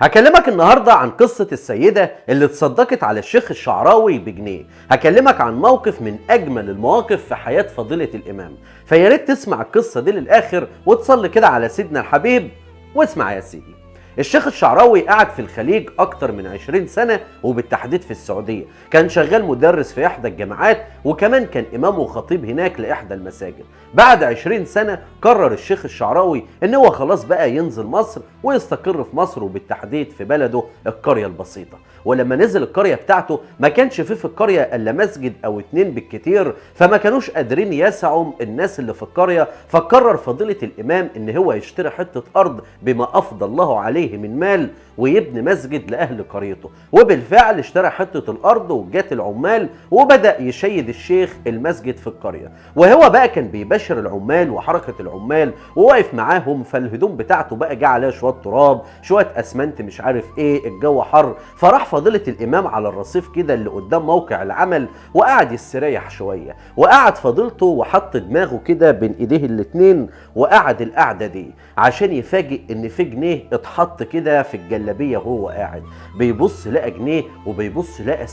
هكلمك النهاردة عن قصة السيدة اللي اتصدقت على الشيخ الشعراوي بجنيه. هكلمك عن موقف من أجمل المواقف في حياة فضيلة الإمام، فياريت تسمع القصة دي للآخر وتصلي كده على سيدنا الحبيب. واسمع يا سيدي. الشيخ الشعراوي قعد في الخليج أكتر من 20 سنة، وبالتحديد في السعودية. كان شغال مدرس في إحدى الجامعات، وكمان كان إمام وخطيب هناك لإحدى المساجد. بعد 20 سنة قرر الشيخ الشعراوي إن هو خلاص بقى ينزل مصر ويستقر في مصر، وبالتحديد في بلده القرية البسيطة. ولما نزل القرية بتاعته ما كانش فيه في القرية إلا مسجد أو 2 بالكتير، فما كانوش قادرين يسعوا الناس اللي في القرية. فقرر فضيلة الإمام إن هو يشتري حتة أرض بما أفضل الله عليه من مال، ويبني مسجد لأهل قريته. وبالفعل اشترى حتة الأرض وجات العمال، وبدأ يشيد الشيخ المسجد في القرية. وهو بقى كان بيبشر العمال وحركة العمال وواقف معاهم، فالهدوم بتاعته بقى جه عليها شوية تراب، شوية أسمنت، مش عارف إيه، الجو حر. فراح فضيلة الإمام على الرصيف كده اللي قدام موقع العمل، وقعد يستريح شوية. وقعد فضيلته وحط دماغه كده بين إيديه الاتنين، وقعد القعدة دي عشان يفاجئ إن في جنيه اتحط كده في الجلابية. وهو قاعد بيبص لقى جنيه، وبيبص لقى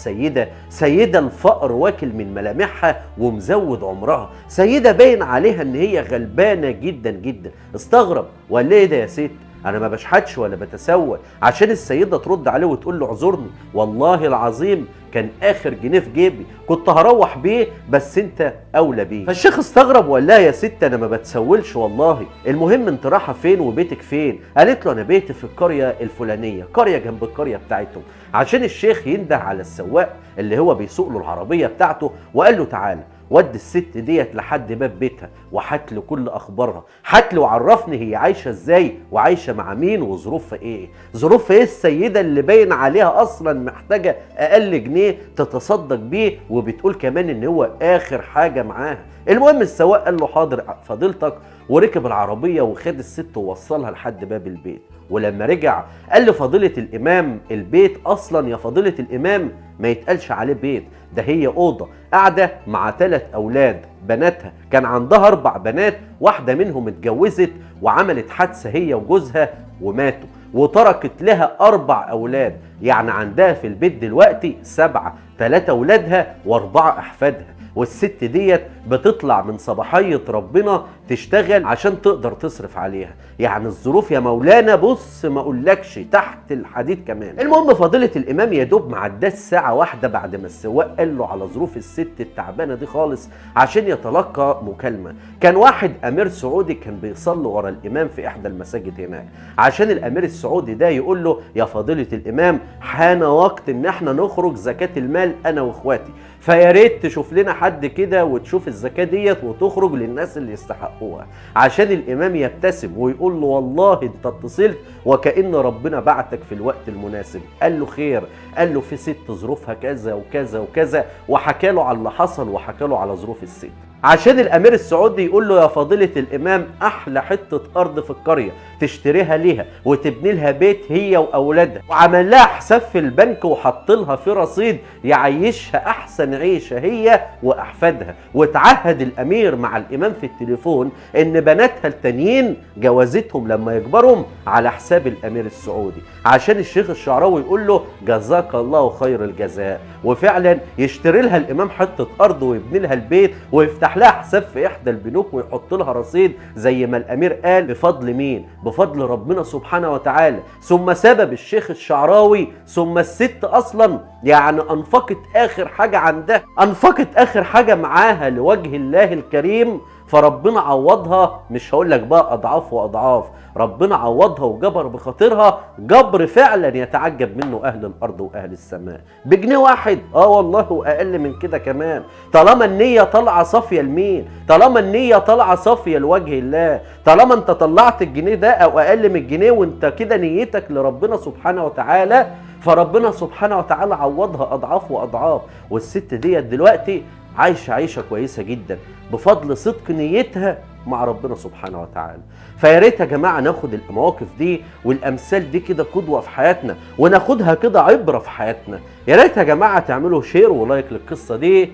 سيدة الفقر واكل من ملامحها ومزود عمرها، سيدة باين عليها إن هي غلبانة جدا جدا. استغرب وقال ليه ده يا ست؟ انا ما بشحتش ولا بتسول. عشان السيده ترد عليه وتقول له اعذرني، والله العظيم كان اخر جنيه في جيبي، كنت هروح بيه بس انت اولى بيه. فالشيخ استغرب وقال لها يا ست انا ما بتسولش والله، المهم انت رايحه فين وبيتك فين؟ قالت له انا بيتي في القريه الفلانيه، قريه جنب القريه بتاعتهم. عشان الشيخ ينده على السواق اللي هو بيسوق له العربيه بتاعته، وقال له تعالى ودي الست ديت لحد باب بيتها، وهات له كل اخبارها، هات له وعرفني هي عايشه ازاي وعايشه مع مين وظروفها ايه. ظروفها ايه السيده اللي باين عليها اصلا محتاجه اقل جنيه تتصدق بيه، وبتقول كمان ان هو اخر حاجه معاها. المهم السواق قال له حاضر فضيلتك، وركب العربيه وخد الست ووصلها لحد باب البيت. ولما رجع قال لفضيلة الإمام البيت أصلا يا فضيلة الإمام ما يتقالش عليه بيت، ده هي أوضة قاعدة مع 3 أولاد بناتها. كان عندها 4 بنات، واحدة منهم اتجوزت وعملت حادثة هي وجوزها وماتوا، وتركت لها 4 أولاد. يعني عندها في البيت دلوقتي 7، 3 أولادها و4 أحفادها. والست ديت بتطلع من صباحية ربنا تشتغل عشان تقدر تصرف عليها. يعني الظروف يا مولانا بص ما اقولكش تحت الحديد كمان. المهم فضيلة الامام يا دوب معداش ساعة واحدة بعد ما السواق قال له على ظروف الست التعبانة دي خالص عشان يتلقى مكالمة. كان واحد امير سعودي كان بيصلي ورا الامام في احدى المساجد هناك، عشان الامير السعودي ده يقول له يا فضيلة الامام حان وقت ان احنا نخرج زكاة المال انا واخواتي، فيا ريت تشوف لنا حد كده وتشوف الزكاة ديت وتخرج للناس اللي يستحقوها. عشان الامام يبتسم ويقول له والله انت اتصلت وكأن ربنا بعتك في الوقت المناسب. قال له خير؟ قال له في ست ظروفها كذا وكذا وكذا، وحكى له على اللي حصل وحكى له على ظروف الست. عشان الامير السعودي يقول له يا فضيلة الامام احلى حتة ارض في القرية تشتريها ليها وتبني لها بيت هي واولادها، وعمل لها حساب في البنك وحط لها في رصيد يعيشها احسن عيشة هي واحفادها. وتعهد الامير مع الامام في التليفون ان بناتها التانيين جوازتهم لما يكبرهم على حساب الامير السعودي، عشان الشيخ الشعراوي يقول له جزاك الله خير الجزاء. وفعلا يشتري لها الامام حتة ارض ويبني لها البيت ويفتح لها حساب في احدى البنوك ويحط لها رصيد زي ما الامير قال. بفضل مين؟ بفضل ربنا سبحانه وتعالى، ثم سبب الشيخ الشعراوي، ثم الست اصلا يعني انفقت اخر حاجه عندها، انفقت اخر حاجه معاها لوجه الله الكريم. فربنا عوضها، مش هقول لك بقى اضعاف واضعاف، ربنا عوضها وجبر بخاطرها جبر فعلا يتعجب منه اهل الارض واهل السماء. بجنيه واحد والله، واقل من كده كمان، طالما النيه طالعه صافيه لمين؟ طالما النيه طالعه صافيه لوجه الله، طالما انت طلعت الجنيه ده او اقل من الجنيه وانت كده نيتك لربنا سبحانه وتعالى، فربنا سبحانه وتعالى عوضها اضعاف واضعاف. والست ديت دلوقتي عايشه عيشه كويسه جدا بفضل صدق نيتها مع ربنا سبحانه وتعالى. فيا ريت يا جماعه ناخد المواقف دي والامثال دي كده قدوه في حياتنا، وناخدها كده عبره في حياتنا. يا ريت يا جماعه تعملوا شير ولايك للقصه دي،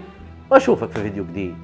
واشوفك في فيديو جديد.